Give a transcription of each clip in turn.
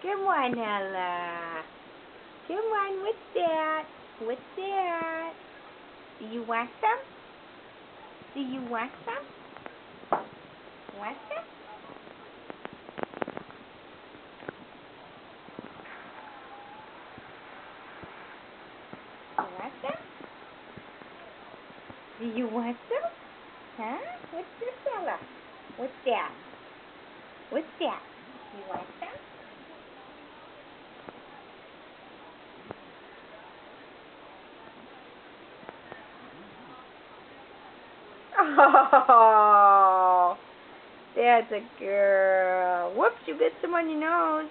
Come on, Ella. Come on, what's that? What's that? Do you want some? Do you want some? Want some? You want some? Do you want some? Huh? What's this, Ella? What's that? What's that? You want some? Oh, that's a girl. Whoops, you get some on your nose.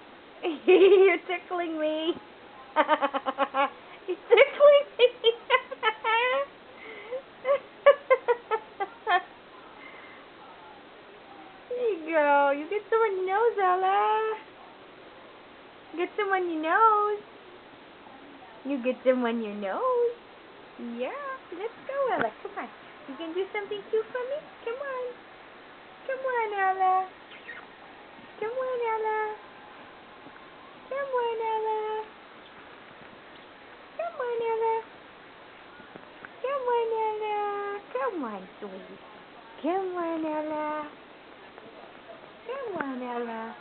You're tickling me. You're tickling me. There you go. You get some on your nose, Ella. Get some on your nose. You get some on your nose. Yeah, let's go, Ella. Come on. You can do something cute for me? Come on. Come on, Ella. Come on, Ella. Come on, Ella. Come on, Ella. Come on, Ella. Come on, sweetie. Come on, Ella. Come on, Ella.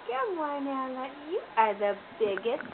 Come on, Ella. You are the biggest.